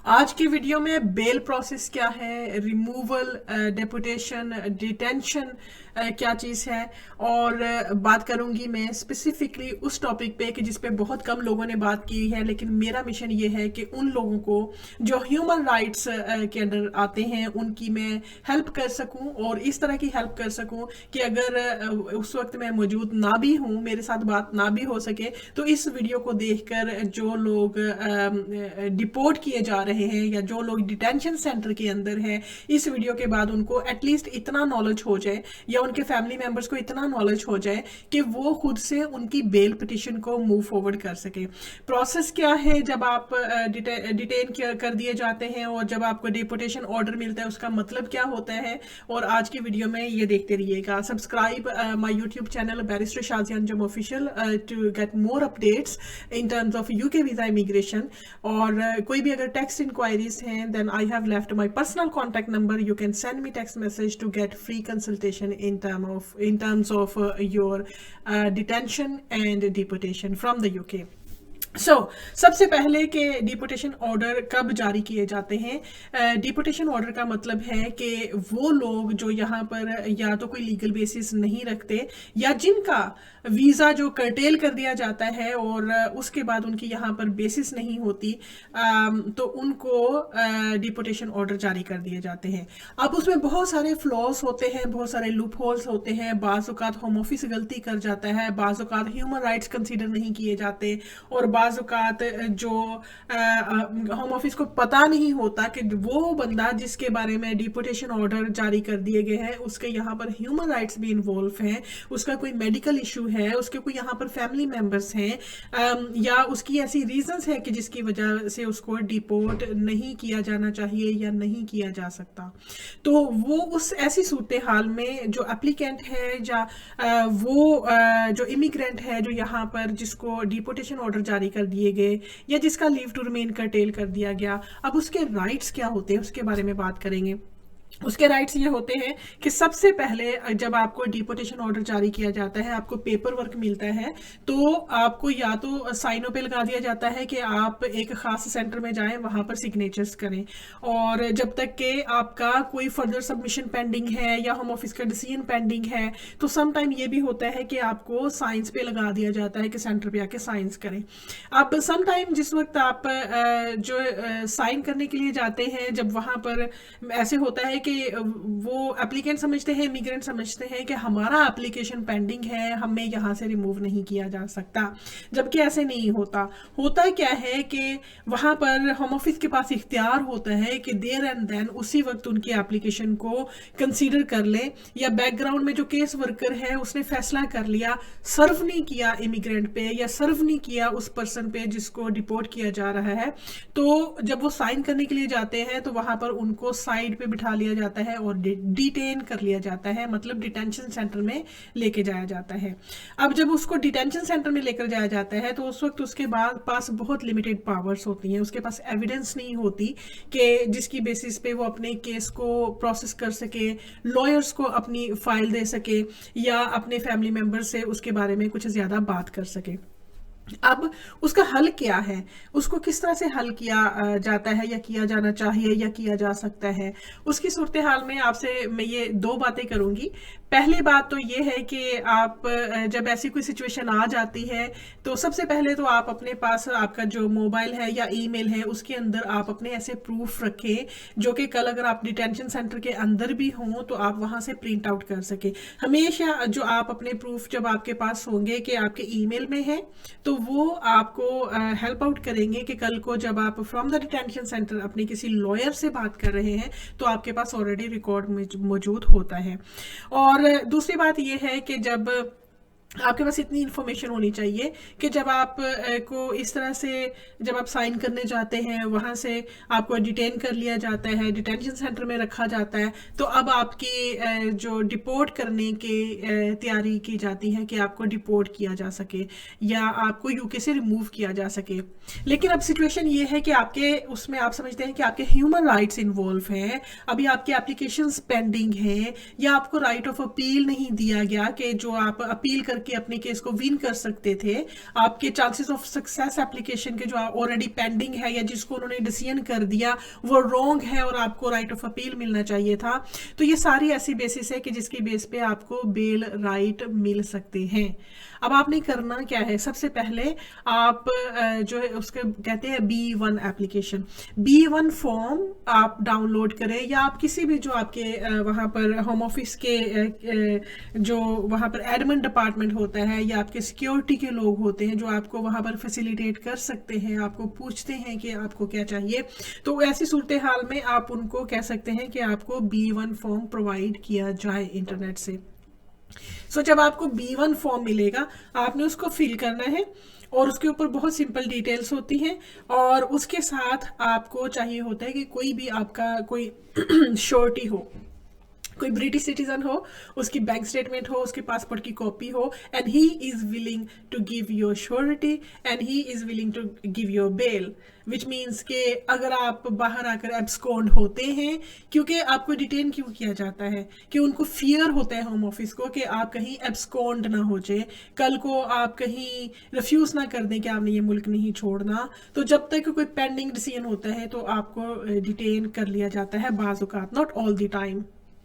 आज की वीडियो में बेल प्रोसेस क्या है, रिमूवल, डेपुटेशन, डिटेंशन क्या चीज़ है, और बात करूंगी मैं स्पेसिफिकली उस टॉपिक पे कि जिस पे बहुत कम लोगों ने बात की है, लेकिन मेरा मिशन ये है कि उन लोगों को जो ह्यूमन राइट्स के अंडर आते हैं उनकी मैं हेल्प कर सकूं, और इस तरह की हेल्प कर सकूं कि अगर उस वक्त मैं मौजूद ना भी हूं, मेरे साथ बात ना भी हो सके, तो इस वीडियो को देखकर जो लोग डिपोर्ट किए जा रहे हैं या जो लोग डिटेंशन सेंटर के अंदर हैं, इस वीडियो के बाद उनको एटलीस्ट इतना नॉलेज हो जाए या उनके फैमिली मेंबर्स को इतना नॉलेज हो जाए कि वो खुद से उनकी बेल पिटिशन को मूव फॉरवर्ड कर सके। प्रोसेस क्या है जब आप डिटेन कर दिए जाते हैं और जब आपको डिपोटेशन ऑर्डर मिलता है, उसका मतलब क्या होता है, और आज की वीडियो में ये देखते रहिएगा। Subscribe my YouTube channel barrister Shazia Anjum official to get more updates in terms of UK visa immigration. और कोई भी अगर टेक्स्ट इंक्वायरीज हैं, then I have left my personal contact number, you can send me text message to get free consultation in terms of your detention and deportation from the UK. सबसे पहले कि deportation order कब जारी किए जाते हैं। Deportation order का मतलब है कि वो लोग जो यहाँ पर या तो कोई लीगल बेसिस नहीं रखते या जिनका वीज़ा जो कर्टेल कर दिया जाता है और उसके बाद उनकी यहाँ पर बेसिस नहीं होती, तो उनको डिपोटेशन ऑर्डर जारी कर दिए जाते हैं। अब उसमें बहुत सारे फ्लॉज होते हैं, बहुत सारे लूप होल्स होते हैं। बाज़ औक़ात होम ऑफिस गलती कर जाता है, बाज़ औक़ात ह्यूमन राइट्स कंसीडर नहीं किए जाते, और बाज़ औक़ात जो होम ऑफिस को पता नहीं होता कि वो बंदा जिसके बारे में डिपोटेशन ऑर्डर जारी कर दिए गए हैं उसके यहाँ पर ह्यूमन राइट्स भी इन्वॉल्व हैं, उसका कोई मेडिकल इशू है, उसके कोई यहाँ पर फैमिली मेंबर्स हैं, या उसकी ऐसी रीजंस है कि जिसकी वजह से उसको डिपोर्ट नहीं किया जाना चाहिए या नहीं किया जा सकता। तो वो उस ऐसी सूरत हाल में जो एप्लीकेंट है या वो जो इमिग्रेंट है जो यहाँ पर जिसको डिपोटेशन ऑर्डर जारी कर दिए गए या जिसका लीव टू रिमेन कर्टेल कर दिया गया, अब उसके राइट्स क्या होते हैं उसके बारे में बात करेंगे। उसके राइट्स ये होते हैं कि सबसे पहले जब आपको डिपोटेशन ऑर्डर जारी किया जाता है, आपको पेपर वर्क मिलता है, तो आपको या तो साइनों पे लगा दिया जाता है कि आप एक खास सेंटर में जाएं, वहां पर सिग्नेचर्स करें, और जब तक कि आपका कोई फर्दर सबमिशन पेंडिंग है या होम ऑफिस का डिसीजन पेंडिंग है, तो सम टाइम ये भी होता है कि आपको साइंस पे लगा दिया जाता है कि सेंटर पे आके साइंस करें। अब सम टाइम जिस वक्त आप जो साइन करने के लिए जाते हैं, जब वहां पर ऐसे होता है कि वो एप्लीकेंट समझते हैं, इमिग्रेंट समझते हैं कि हमारा एप्लीकेशन पेंडिंग है, हमें यहाँ से रिमूव नहीं किया जा सकता, जबकि ऐसे नहीं होता। होता क्या है कि वहाँ पर होम ऑफिस के पास इख्तियार होता है कि देयर एंड देन उसी वक्त उनकी एप्लीकेशन को कंसीडर कर ले, या बैकग्राउंड में जो केस वर्कर है उसने फैसला कर लिया, सर्व नहीं किया इमिग्रेंट पे या सर्व नहीं किया उस पर्सन पे जिसको डिपोर्ट किया जा रहा है, तो जब वो साइन करने के लिए जाते हैं तो वहाँ पर उनको साइड पे बिठा लिया जाता है और डिटेन कर लिया जाता है, मतलब डिटेंशन सेंटर में लेके जाया जाता है। अब जब उसको डिटेंशन सेंटर में लेकर जाया जाता है तो उस वक्त उसके बाद पास बहुत लिमिटेड पावर्स होती हैं, उसके पास एविडेंस नहीं होती कि जिसकी बेसिस पे वो अपने केस को प्रोसेस कर सके, लॉयर्स को अपनी फाइल दे सके या अपने फैमिली मेंबर से उसके बारे में कुछ ज़्यादा बात कर सके। अब उसका हल क्या है, उसको किस तरह से हल किया जाता है या किया जाना चाहिए या किया जा सकता है, उसकी सूरत हाल में आपसे मैं ये दो बातें करूंगी। पहली बात तो ये है कि आप जब ऐसी कोई सिचुएशन आ जाती है तो सबसे पहले तो आप अपने पास आपका जो मोबाइल है या ईमेल है उसके अंदर आप अपने ऐसे प्रूफ रखें जो कि कल अगर आप डिटेंशन सेंटर के अंदर भी हों तो आप वहां से प्रिंट आउट कर सके। हमेशा जो आप अपने प्रूफ जब आपके पास होंगे कि आपके ईमेल में है तो वो आपको हेल्प आउट करेंगे कि कल को जब आप फ्रॉम द डिटेंशन सेंटर अपने किसी लॉयर से बात कर रहे हैं तो आपके पास ऑलरेडी रिकॉर्ड मौजूद होता है। और दूसरी बात यह है कि जब आपके पास इतनी इन्फॉर्मेशन होनी चाहिए कि जब आप को इस तरह से जब आप साइन करने जाते हैं वहाँ से आपको डिटेन कर लिया जाता है, डिटेंशन सेंटर में रखा जाता है, तो अब आपकी जो डिपोर्ट करने की तैयारी की जाती है कि आपको डिपोर्ट किया जा सके या आपको यूके से रिमूव किया जा सके। लेकिन अब सिचुएशन ये है कि आपके उसमें आप समझते हैं कि आपके ह्यूमन राइट्स इन्वॉल्व हैं, अभी आपके एप्लीकेशंस पेंडिंग हैं या आपको राइट ऑफ अपील नहीं दिया गया कि जो आप अपील कर करके अपने केस को विन कर सकते थे, आपके चांसेस ऑफ सक्सेस एप्लीकेशन के जो ऑलरेडी पेंडिंग है या जिसको उन्होंने डिसीजन कर दिया वो रॉन्ग है और आपको राइट ऑफ अपील मिलना चाहिए था। तो ये सारी ऐसी बेसिस है कि जिसकी बेस पे आपको बेल राइट मिल सकते हैं। अब आपने करना क्या है, सबसे पहले आप जो है उसके कहते हैं B1 एप्लीकेशन, B1 फॉर्म आप डाउनलोड करें या आप किसी भी जो आपके वहाँ पर होम ऑफिस के जो वहाँ पर एडमिन डिपार्टमेंट होता है या आपके सिक्योरिटी के लोग होते हैं जो आपको वहाँ पर फैसिलिटेट कर सकते हैं, आपको पूछते हैं कि आपको क्या चाहिए, तो ऐसी सूरत हाल में आप उनको कह सकते हैं कि आपको B1 फॉर्म प्रोवाइड किया जाए इंटरनेट से। जब आपको B1 फॉर्म मिलेगा आपने उसको फिल करना है और उसके ऊपर बहुत सिंपल डिटेल्स होती हैं और उसके साथ आपको चाहिए होता है कि कोई भी आपका कोई श्योरिटी हो, कोई ब्रिटिश सिटीजन हो, उसकी बैंक स्टेटमेंट हो, उसके पासपोर्ट की कॉपी हो, and he is willing to give your surety and he is willing to give your bail, which means के अगर आप बाहर आकर एब्सकॉन्ड होते हैं, क्योंकि आपको डिटेन क्यों किया जाता है कि उनको फियर होता है होम ऑफिस को कि आप कहीं एब्सकॉन्ड ना हो जाए, कल को आप कहीं रिफ्यूज ना कर दें कि आपने ये मुल्क नहीं छोड़ना। तो जब तक कोई पेंडिंग डिसीजन होता है तो आपको डिटेन कर लिया जाता है बाज़ औक़ात, नॉट ऑल द टाइम,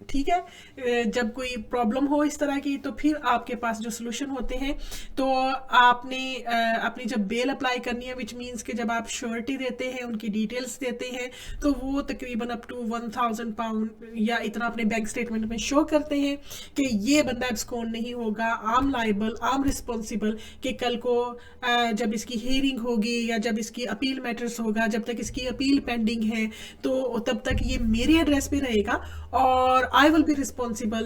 ठीक है। जब कोई प्रॉब्लम हो इस तरह की तो फिर आपके पास जो सोल्यूशन होते हैं, तो आपने अपनी जब बेल अप्लाई करनी है, विच मीन्स कि जब आप श्योरिटी देते हैं, उनकी डिटेल्स देते हैं, तो वो तकरीबन अप टू 1000 पाउंड या इतना अपने बैंक स्टेटमेंट में शो करते हैं कि ये बंदा एब्सकॉन्ड नहीं होगा, आम लाइबल, आम रिस्पॉन्सिबल, कि कल को जब इसकी हियरिंग होगी या जब इसकी अपील मैटर्स होगा, जब तक इसकी अपील पेंडिंग है तो तब तक ये मेरे एड्रेस पे रहेगा और I will be responsible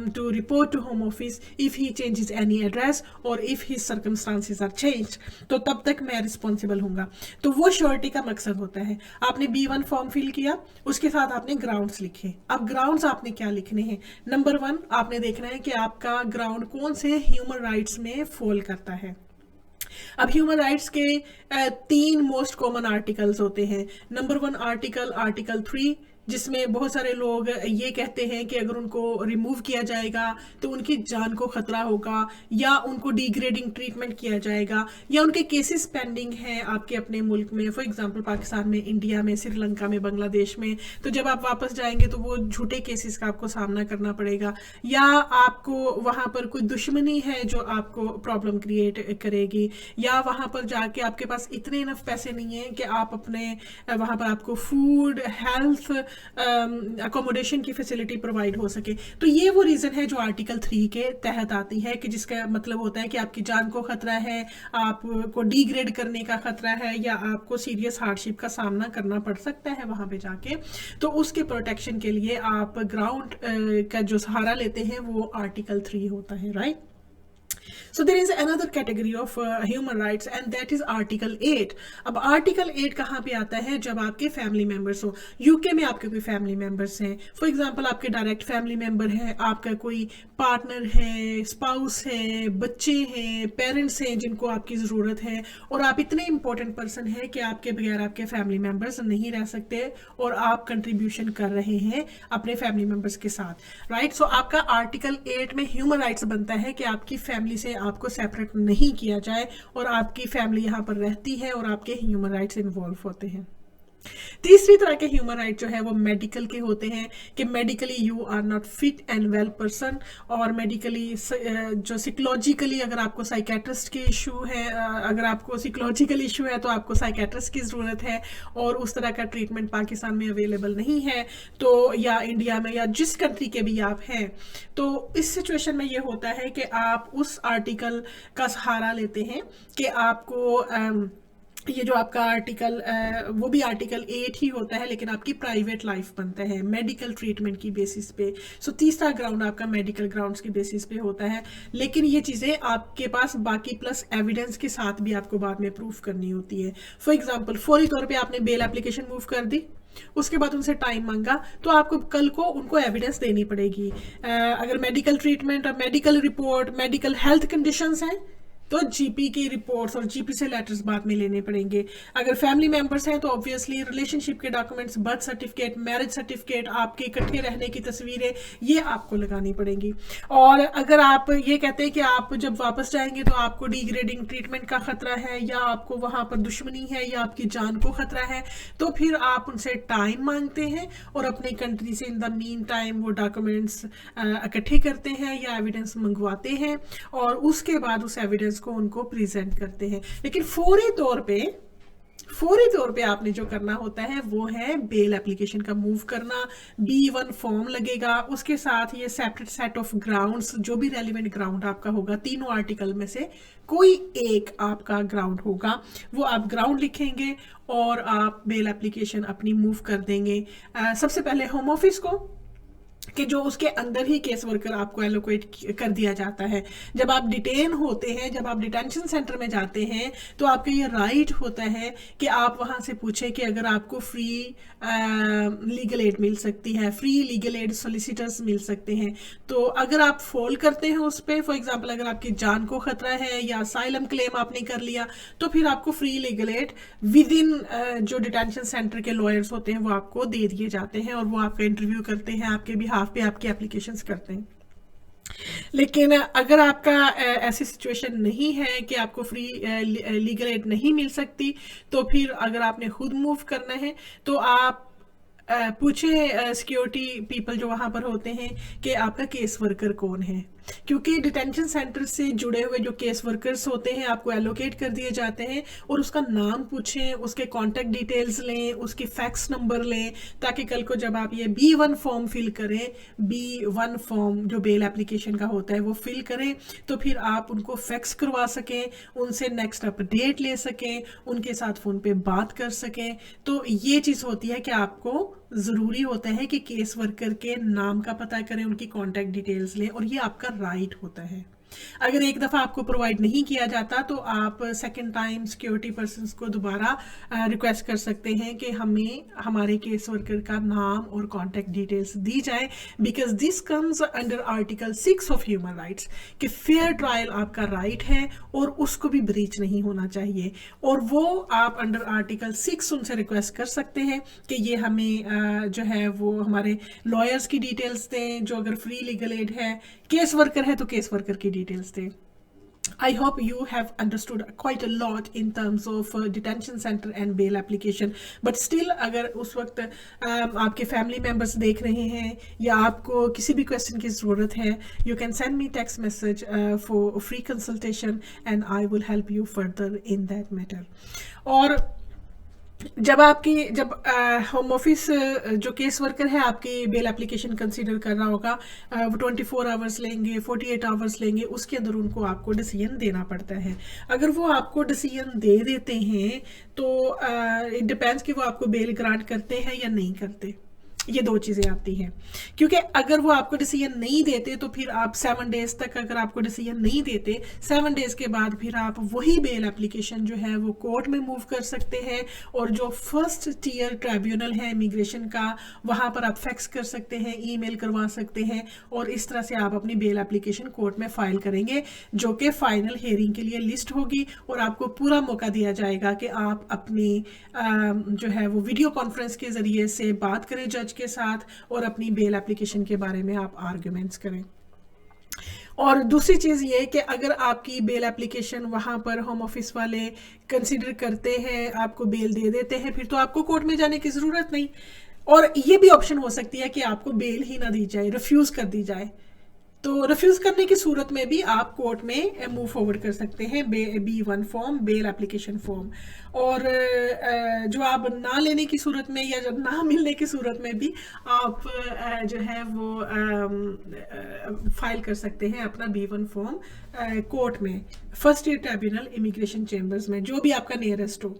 to report to home office if he changes any address or if his circumstances are changed, तो तब तक मैं रिस्पॉन्सिबल हूँगा। तो वो श्योरिटी का मकसद होता है। आपने B1 फॉर्म फिल किया, उसके साथ आपने ग्राउंड्स लिखे। अब ग्राउंड्स आपने क्या लिखने हैं, नंबर 1 आपने देखना है कि आपका ग्राउंड कौन से ह्यूमन राइट्स में फॉल करता है। अब ह्यूमन राइट्स के 3 मोस्ट कॉमन आर्टिकल्स होते हैं। नंबर 1 आर्टिकल 3, जिसमें बहुत सारे लोग ये कहते हैं कि अगर उनको रिमूव किया जाएगा तो उनकी जान को खतरा होगा या उनको डिग्रेडिंग ट्रीटमेंट किया जाएगा या उनके केसेस पेंडिंग हैं आपके अपने मुल्क में, फॉर एग्जांपल पाकिस्तान में, इंडिया में, श्रीलंका में, बांग्लादेश में, तो जब आप वापस जाएंगे तो वो झूठे केसेस का आपको सामना करना पड़ेगा या आपको वहाँ पर कोई दुश्मनी है जो आपको प्रॉब्लम क्रिएट करेगी या वहाँ पर जाके आपके पास इतने इनफ पैसे नहीं हैं कि आप अपने वहाँ पर आपको फूड, हेल्थ, अकोमोडेशन की फैसिलिटी प्रोवाइड हो सके। तो ये वो रीज़न है जो आर्टिकल 3 के तहत आती है कि जिसका मतलब होता है कि आपकी जान को खतरा है, आपको डिग्रेड करने का खतरा है या आपको सीरियस हार्डशिप का सामना करना पड़ सकता है वहाँ पे जाके। तो उसके प्रोटेक्शन के लिए आप ग्राउंड का जो सहारा लेते हैं वो आर्टिकल 3 होता है, right. So there is another category of human rights and that is Article 8। अब Article 8 कहाँ पे आता है, जब आपके फैमिली मेंबर्स हो। यूके में आपके कोई फैमिली मेंबर्स हैं, फॉर एग्जांपल आपके डायरेक्ट फैमिली मेंबर है, आपका कोई पार्टनर है, स्पाउस है, बच्चे हैं, पेरेंट्स हैं जिनको आपकी ज़रूरत है और आप इतने इंपॉर्टेंट पर्सन हैं कि आपके बगैर आपके फैमिली मेंबर्स नहीं रह सकते और आप कंट्रीब्यूशन कर रहे हैं अपने फैमिली मेंबर्स के साथ, राइट। सो आपका आर्टिकल 8 में ह्यूमन राइट्स बनता है कि आपकी फैमिली से आपको सेपरेट नहीं किया जाए और आपकी फैमिली यहाँ पर रहती है और आपके ह्यूमन राइट्स इन्वॉल्व होते हैं। तीसरी तरह के ह्यूमन राइट जो है वो मेडिकल के होते हैं कि medically you are not fit and well person, और मेडिकली जो साइकोलॉजिकली अगर आपको साइकेट्रिस्ट की इशू है, अगर आपको साइकोलॉजिकल इशू है तो आपको साइकेट्रिस्ट की ज़रूरत है और उस तरह का ट्रीटमेंट पाकिस्तान में अवेलेबल नहीं है, तो या इंडिया में या जिस कंट्री के भी आप हैं, तो इस सिचुएशन में ये होता है कि आप उस आर्टिकल का सहारा लेते हैं कि आपको ये जो आपका आर्टिकल वो भी आर्टिकल 8 ही होता है लेकिन आपकी प्राइवेट लाइफ बनता है मेडिकल ट्रीटमेंट की बेसिस पे। सो तीसरा ग्राउंड आपका मेडिकल ग्राउंड्स की बेसिस पे होता है, लेकिन ये चीज़ें आपके पास बाकी प्लस एविडेंस के साथ भी आपको बाद में प्रूफ करनी होती है। फॉर एग्जांपल फौरी तौर पे आपने बेल एप्लीकेशन मूव कर दी, उसके बाद उनसे टाइम मांगा, तो आपको कल को उनको एविडेंस देनी पड़ेगी। अगर मेडिकल ट्रीटमेंट और medical report, medical health conditions हैं तो जीपी की रिपोर्ट्स और जीपी से लेटर्स बाद में लेने पड़ेंगे। अगर फैमिली मेंबर्स हैं तो ऑब्वियसली रिलेशनशिप के documents, birth certificate, marriage certificate, आपके इकट्ठे रहने की तस्वीरें, ये आपको लगानी पड़ेंगी। और अगर आप ये कहते हैं कि आप जब वापस जाएंगे तो आपको डिग्रेडिंग ट्रीटमेंट का खतरा है या आपको वहां पर दुश्मनी है या आपकी जान को खतरा है, तो फिर आप उनसे टाइम मांगते हैं और अपने कंट्री से इन द मीन टाइम वो डॉक्यूमेंट्स इकट्ठे करते हैं या एविडेंस मंगवाते हैं और उसके बाद उस एविडेंस को उनको प्रेजेंट करते हैं। लेकिन फौरी तौर पे आपने जो करना होता है वो है बेल एप्लीकेशन का मूव करना। B1 फॉर्म लगेगा, उसके साथ ये सेपरेट सेट ऑफ ग्राउंड्स, जो भी रेलिवेंट ग्राउंड आपका होगा, तीनों आर्टिकल में से कोई एक आपका ग्राउंड होगा, वो आप ग्राउंड लिखेंगे और आप बेल एप्लीकेशन अपनी मूव कर देंगे। सबसे पहले होम ऑफिस को, कि जो उसके अंदर ही केस वर्कर आपको एलोकेट कर दिया जाता है। जब आप डिटेन होते हैं, जब आप डिटेंशन सेंटर में जाते हैं, तो आपका ये राइट होता है कि आप वहां से पूछें कि अगर आपको फ्री लीगल एड मिल सकती है, फ्री लीगल एड सोलिसिटर्स मिल सकते हैं। तो अगर आप फॉल करते हैं उस पर, फॉर एग्जांपल अगर आपकी जान को खतरा है या असाइलम क्लेम आपने कर लिया, तो फिर आपको free legal aid with in जो डिटेंशन सेंटर के लॉयर्स होते हैं वो आपको दे दिए जाते हैं और वो आपका इंटरव्यू करते हैं, आपके बिहाफ पे आपकी एप्लीकेशंस करते हैं। लेकिन अगर आपका ऐसी सिचुएशन नहीं है कि आपको फ्री लीगल एड नहीं मिल सकती, तो फिर अगर आपने खुद मूव करना है तो आप पूछे सिक्योरिटी पीपल जो वहां पर होते हैं कि आपका केस वर्कर कौन है, क्योंकि डिटेंशन सेंटर से जुड़े हुए जो केस वर्कर्स होते हैं आपको एलोकेट कर दिए जाते हैं, और उसका नाम पूछें, उसके कॉन्टैक्ट डिटेल्स लें, उसकी फैक्स नंबर लें, ताकि कल को जब आप ये B1 फॉर्म फिल करें, B1 फॉर्म जो बेल एप्लीकेशन का होता है वो फिल करें, तो फिर आप उनको फैक्स करवा सकें, उनसे नेक्स्ट अपडेट ले सकें, उनके साथ फ़ोन पे बात कर सकें। तो ये चीज़ होती है कि आपको ज़रूरी होता है कि केस वर्कर के नाम का पता करें, उनकी कॉन्टैक्ट डिटेल्स लें, और ये आपका राइट होता है। अगर एक दफ़ा आपको प्रोवाइड नहीं किया जाता तो आप सेकंड टाइम सिक्योरिटी पर्सन्स को दोबारा रिक्वेस्ट कर सकते हैं कि हमें हमारे केस वर्कर का नाम और कॉन्टैक्ट डिटेल्स दी जाए, because this comes under article 6 of human rights, कि फेयर ट्रायल आपका राइट है और उसको भी ब्रीच नहीं होना चाहिए। और वो आप अंडर आर्टिकल 6 उनसे रिक्वेस्ट कर सकते हैं कि ये हमें जो है वो हमारे लॉयर्स की डिटेल्स दें, जो अगर फ्री लीगल एड है, केस वर्कर है तो केस वर्कर की डिटेल्स दें। I hope you have understood quite a lot in terms of detention center and bail application. But still, अगर उस वक्त आपके family members देख रहे हैं या आपको किसी भी question की ज़रूरत है, you can send me text message for free consultation and I will help you further in that matter. और जब होम ऑफिस जो केस वर्कर है आपकी बेल एप्लीकेशन कंसीडर कर रहा होगा, वो 24 आवर्स लेंगे, 48 आवर्स लेंगे, उसके अंदर उनको आपको डिसीजन देना पड़ता है। अगर वो आपको डिसीजन दे देते हैं तो इट डिपेंड्स कि वो आपको बेल ग्रांट करते हैं या नहीं करते। ये दो चीज़ें आती हैं, क्योंकि अगर वो आपको डिसीजन नहीं देते तो फिर आप 7 डेज तक, अगर आपको डिसीजन नहीं देते 7 डेज के बाद फिर आप वही बेल एप्लीकेशन जो है वो कोर्ट में मूव कर सकते हैं, और जो फर्स्ट टियर ट्राइब्यूनल है इमिग्रेशन का, वहाँ पर आप फैक्स कर सकते हैं, ईमेल करवा सकते हैं, और इस तरह से आप अपनी बेल एप्लीकेशन कोर्ट में फाइल करेंगे, जो कि फाइनल हियरिंग के लिए लिस्ट होगी, और आपको पूरा मौका दिया जाएगा कि आप अपनी जो है वो वीडियो कॉन्फ्रेंस के ज़रिए से बात करें जज के साथ, और अपनी बेल एप्लीकेशन के बारे में आप आर्ग्यूमेंट्स करें। और दूसरी चीज़ ये कि अगर आपकी बेल एप्लीकेशन वहाँ पर होम ऑफिस वाले कंसीडर करते हैं, आपको बेल दे देते हैं, फिर तो आपको कोर्ट में जाने की ज़रूरत नहीं। और ये भी ऑप्शन हो सकती है कि आपको बेल ही ना दी जाए, रिफ्यूज़ कर दी जाए। तो रिफ्यूज़ करने की सूरत में भी आप कोर्ट में मूव फॉरवर्ड कर सकते हैं B1 form, bail application form. और जो आप ना लेने की सूरत में या जब ना मिलने की सूरत में भी आप जो है वो फाइल कर सकते हैं अपना B1 फॉर्म कोर्ट में, first year tribunal immigration chambers में, जो भी आपका नियरेस्ट हो।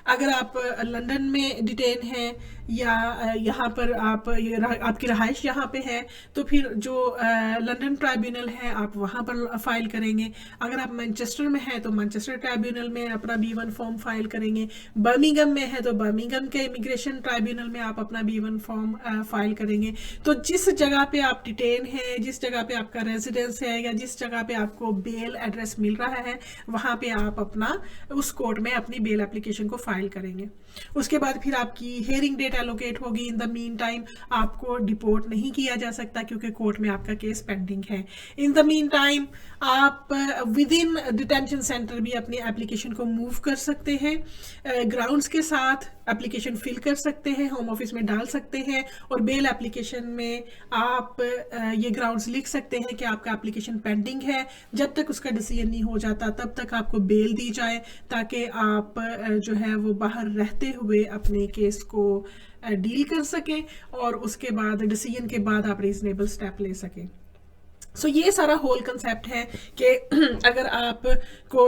अगर आप लंदन में डिटेन हैं या यहाँ पर आप आपकी रहाइश यहाँ पे है, तो फिर जो लंदन ट्राइब्यूनल है आप वहाँ पर फाइल करेंगे। अगर आप मैनचेस्टर में हैं तो मैनचेस्टर ट्राइब्यूनल में अपना B1 फॉर्म फाइल करेंगे। बर्मिंघम में है तो बर्मिंघम के इमिग्रेशन ट्राइब्यूनल में आप अपना B1 फॉर्म फाइल करेंगे। तो जिस जगह पे आप डिटेन हैं, जिस जगह पे आपका रेजिडेंस है या जिस जगह पे आपको बेल एड्रेस मिल रहा है, वहाँ पे आप अपना उस कोर्ट में अपनी बेल एप्लीकेशन को फाइल करेंगे। उसके बाद फिर आपकी हेयरिंग डेट एलोकेट होगी। इन द मीन टाइम आपको डिपोर्ट नहीं किया जा सकता क्योंकि कोर्ट में आपका केस पेंडिंग है। इन द मीन टाइम आप विद इन डिटेंशन सेंटर भी अपनी एप्लीकेशन को मूव कर सकते हैं, ग्राउंड्स के साथ एप्लीकेशन फिल कर सकते हैं, होम ऑफिस में डाल सकते हैं और बेल एप्लीकेशन में आप ये ग्राउंड्स लिख सकते हैं कि आपका एप्लीकेशन पेंडिंग है। जब तक उसका डिसीजन नहीं हो जाता तब तक आपको बेल दी जाए ताकि आप जो है वो बाहर रहते हुए अपने केस को डील कर सकें और उसके बाद डिसीजन के बाद आप रीजनेबल स्टेप ले सकें। सो ये सारा होल कंसेप्ट है कि अगर आपको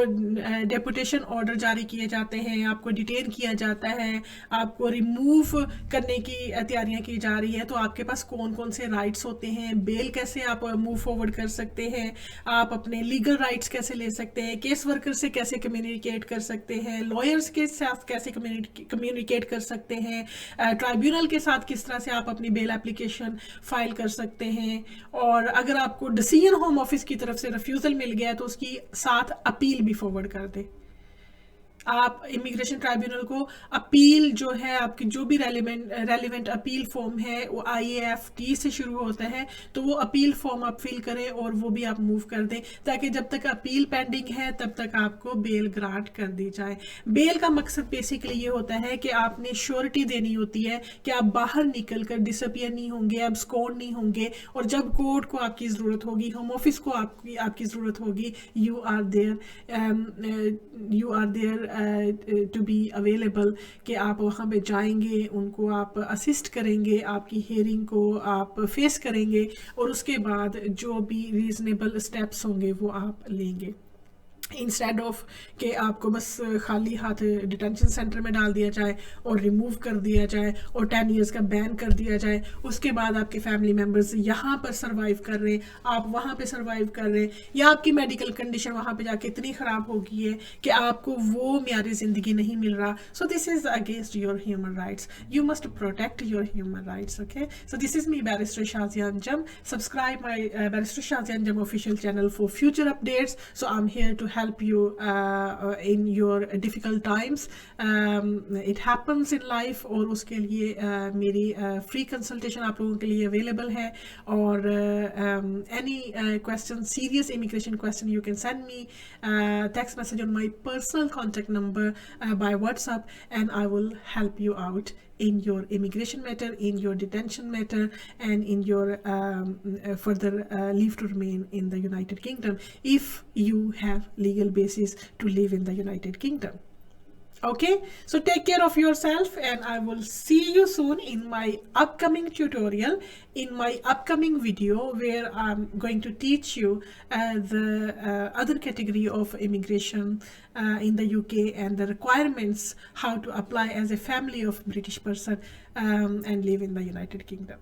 डेपुटेशन ऑर्डर जारी किए जाते हैं, आपको डिटेन किया जाता है, आपको रिमूव करने की तैयारियां की जा रही है, तो आपके पास कौन कौन से राइट्स होते हैं, बेल कैसे आप मूव फॉरवर्ड कर सकते हैं, आप अपने लीगल राइट्स कैसे ले सकते हैं, केस वर्कर से कैसे कम्युनिकेट कर सकते हैं, लॉयर्स के साथ कैसे कम्युनिकेट कर सकते हैं, ट्राइब्यूनल के साथ किस तरह से आप अपनी बेल एप्लीकेशन फाइल कर सकते हैं, और अगर आपको डिसीजन होम ऑफिस की तरफ से रिफ्यूजल मिल गया तो उसकी साथ अपील भी फॉरवर्ड कर दे। आप इमिग्रेशन ट्राइब्यूनल को अपील जो है, आपकी जो भी रेलिवेंट अपील फॉर्म है वो IAFT से शुरू होता है, तो वो अपील फॉर्म आप फिल करें और वो भी आप मूव कर दें ताकि जब तक अपील पेंडिंग है तब तक आपको बेल ग्रांट कर दी जाए। बेल का मकसद बेसिकली ये होता है कि आपने श्योरिटी देनी होती है कि आप बाहर निकल कर डिसअपियर नहीं होंगे, abscond नहीं होंगे, और जब कोर्ट को आपकी ज़रूरत होगी, होम ऑफिस को आपकी ज़रूरत होगी, you are there to be available, कि आप वहाँ पे जाएंगे, उनको आप असिस्ट करेंगे, आपकी हेयरिंग को आप फेस करेंगे और उसके बाद जो भी रीजनेबल स्टेप्स होंगे वो आप लेंगे। इंस्टेड ऑफ कि आपको बस खाली हाथ डिटेंशन सेंटर में डाल दिया जाए और रिमूव कर दिया जाए और 10 इयर्स का बैन कर दिया जाए, उसके बाद आपके फैमिली मेम्बर्स यहाँ पर सर्वाइव कर रहे हैं, आप वहाँ पे सर्वाइव कर रहे हैं, या आपकी मेडिकल कंडीशन वहाँ पे जाके इतनी ख़राब हो गई है कि आपको वो म्यारी ज़िंदगी नहीं मिल रहा। So this is against your human rights, you must protect your human rights. Okay, so this is me barrister Shazia Anjum. Subscribe my Barrister Shazi Anjum official channel for future updates. So I'm here to help you in your difficult times. It happens in life, और उसके लिए मेरी free consultation आप लोगों के लिए available है, और any question, serious immigration question, you can send me text message on my personal contact number by WhatsApp, and I will help you out in your immigration matter, in your detention matter, and in your further leave to remain in the United Kingdom if you have legal basis to live in the United Kingdom. Okay, so take care of yourself, and I will see you soon in my upcoming tutorial, in my upcoming video, where I'm going to teach you the other category of immigration in the UK and the requirements, how to apply as a family of British person and live in the United Kingdom.